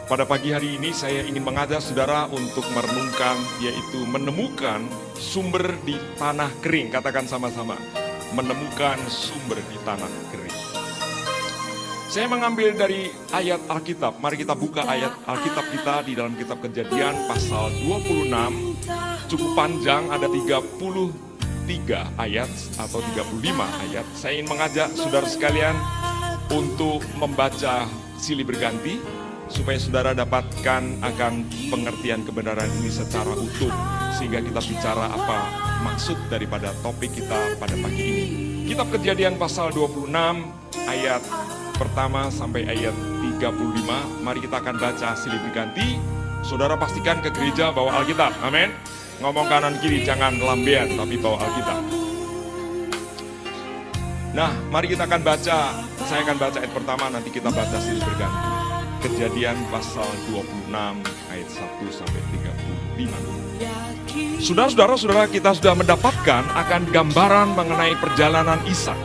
Pada pagi hari ini saya ingin mengajak saudara untuk merenungkan, yaitu menemukan sumber di tanah kering. Katakan sama-sama, menemukan sumber di tanah kering. Saya mengambil dari ayat Alkitab. Mari kita buka ayat Alkitab kita di dalam kitab Kejadian pasal 26. Cukup panjang, ada 33 ayat atau 35 ayat. Saya ingin mengajak saudara sekalian untuk membaca silih berganti, supaya saudara dapatkan akan pengertian kebenaran ini secara utuh, sehingga kita bicara apa maksud daripada topik kita pada pagi ini. Kitab Kejadian pasal 26 ayat pertama sampai ayat 35. Mari kita akan baca silih berganti. Saudara pastikan ke gereja bawa Alkitab, amin. Ngomong kanan kiri, jangan lambean, tapi bawa Alkitab. Nah, mari kita akan baca. Saya akan baca ayat pertama, nanti kita baca silih berganti. Kejadian pasal 26 ayat 1 sampai 35. Saudara-saudara, kita sudah mendapatkan akan gambaran mengenai perjalanan Ishak.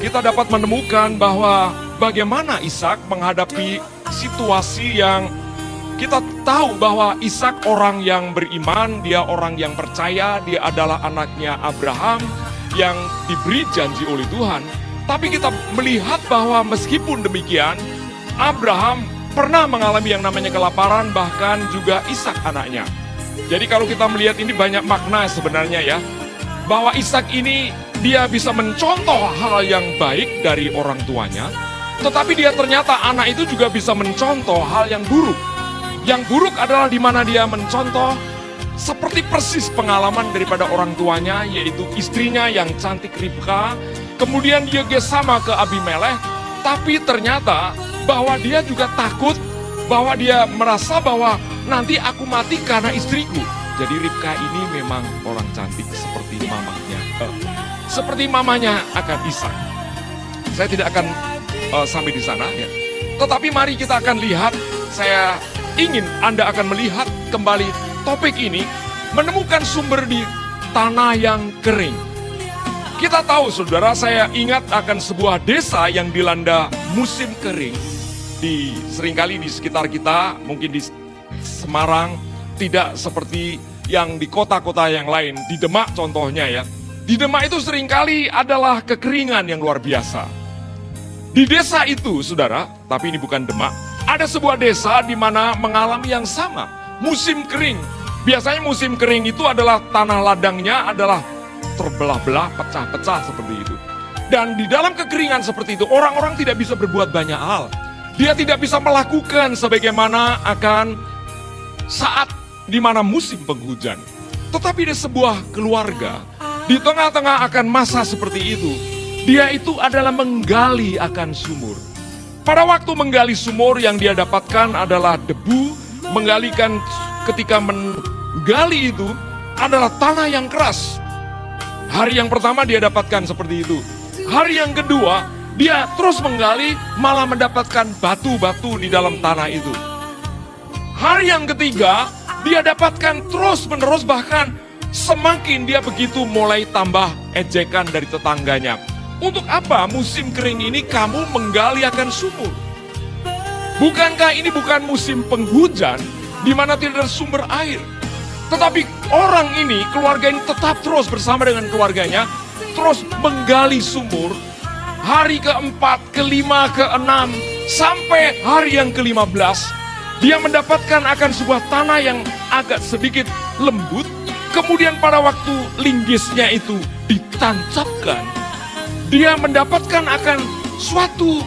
Kita dapat menemukan bahwa bagaimana Ishak menghadapi situasi yang kita tahu bahwa Ishak orang yang beriman, dia orang yang percaya, dia adalah anaknya Abraham yang diberi janji oleh Tuhan. Tapi kita melihat bahwa meskipun demikian, Abraham pernah mengalami yang namanya kelaparan, bahkan juga Ishak anaknya. Jadi kalau kita melihat ini banyak makna sebenarnya ya, bahwa Ishak ini dia bisa mencontoh hal yang baik dari orang tuanya, tetapi dia ternyata anak itu juga bisa mencontoh hal yang buruk. Yang buruk adalah di mana dia mencontoh seperti persis pengalaman daripada orang tuanya, yaitu istrinya yang cantik Ribka, kemudian dia sama ke Abimelekh, tapi ternyata bahwa dia juga takut, bahwa dia merasa bahwa nanti aku mati karena istriku. Jadi Ribka ini memang orang cantik seperti mamanya akan Ishak. Saya tidak akan sampai di sana ya. Tetapi mari kita akan lihat, saya ingin Anda akan melihat kembali topik ini, menemukan sumber di tanah yang kering. Kita tahu saudara, saya ingat akan sebuah desa yang dilanda musim kering. Seringkali di sekitar kita, mungkin di Semarang, tidak seperti yang di kota-kota yang lain. Di Demak contohnya ya. Di Demak itu seringkali adalah kekeringan yang luar biasa. Di desa itu saudara, tapi ini bukan Demak, ada sebuah desa di mana mengalami yang sama. Musim kering. Biasanya musim kering itu adalah tanah ladangnya adalah terbelah-belah, pecah-pecah seperti itu. Dan di dalam kekeringan seperti itu, orang-orang tidak bisa berbuat banyak hal. Dia tidak bisa melakukan sebagaimana akan saat di mana musim penghujan. Tetapi ada sebuah keluarga di tengah-tengah akan masa seperti itu, dia itu adalah menggali akan sumur. Pada waktu menggali sumur, yang dia dapatkan adalah debu. Menggalikan, ketika menggali itu adalah tanah yang keras. Hari yang pertama dia dapatkan seperti itu. Hari yang kedua dia terus menggali, malah mendapatkan batu-batu di dalam tanah itu. Hari yang ketiga, dia dapatkan terus-menerus, bahkan semakin dia begitu mulai tambah ejekan dari tetangganya. Untuk apa musim kering ini kamu menggali akan sumur? Bukankah ini bukan musim penghujan, di mana tidak ada sumber air? Tetapi orang ini, keluarga ini tetap terus bersama dengan keluarganya, terus menggali sumur. Hari keempat, kelima, keenam, sampai hari yang ke-15, dia mendapatkan akan sebuah tanah yang agak sedikit lembut. Kemudian pada waktu linggisnya itu ditancapkan, dia mendapatkan akan suatu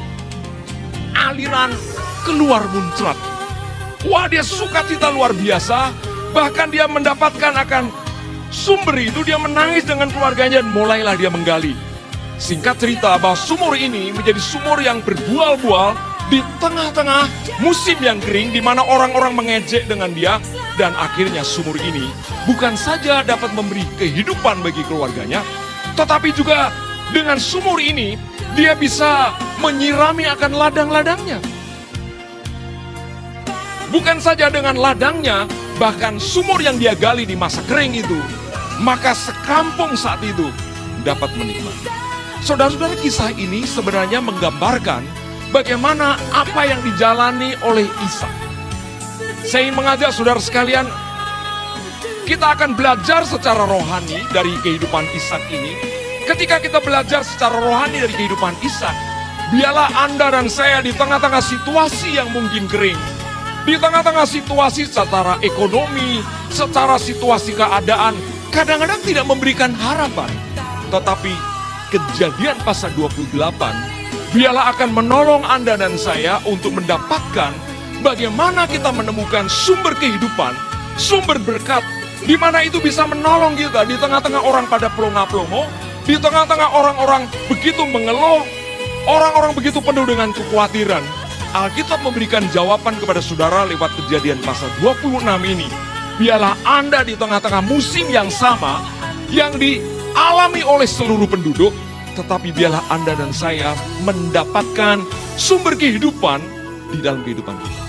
aliran keluar muncrat. Wah, dia sukacita luar biasa. Bahkan dia mendapatkan akan sumber itu, dia menangis dengan keluarganya dan mulailah dia menggali. Singkat cerita bahwa sumur ini menjadi sumur yang berbual-bual di tengah-tengah musim yang kering, di mana orang-orang mengejek dengan dia. Dan akhirnya sumur ini bukan saja dapat memberi kehidupan bagi keluarganya, tetapi juga dengan sumur ini dia bisa menyirami akan ladang-ladangnya. Bukan saja dengan ladangnya, bahkan sumur yang dia gali di masa kering itu, maka sekampung saat itu dapat menikmati. Saudara-saudara, kisah ini sebenarnya menggambarkan bagaimana apa yang dijalani oleh Ishak. Saya ingin mengajak saudara sekalian, kita akan belajar secara rohani dari kehidupan Ishak ini. Ketika kita belajar secara rohani dari kehidupan Ishak, biarlah Anda dan saya di tengah-tengah situasi yang mungkin kering, di tengah-tengah situasi secara ekonomi, secara situasi keadaan, kadang-kadang tidak memberikan harapan. Tetapi Kejadian pasal 28, biarlah akan menolong Anda dan saya untuk mendapatkan bagaimana kita menemukan sumber kehidupan, sumber berkat, di mana itu bisa menolong kita di tengah-tengah orang pada pelongo-pelongo, di tengah-tengah orang-orang begitu mengeluh, orang-orang begitu penuh dengan kekhawatiran. Alkitab memberikan jawaban kepada saudara lewat Kejadian pasal 26 ini. Biarlah Anda di tengah-tengah musim yang sama, yang dialami oleh seluruh penduduk, tetapi biarlah Anda dan saya mendapatkan sumber kehidupan di dalam kehidupan kita.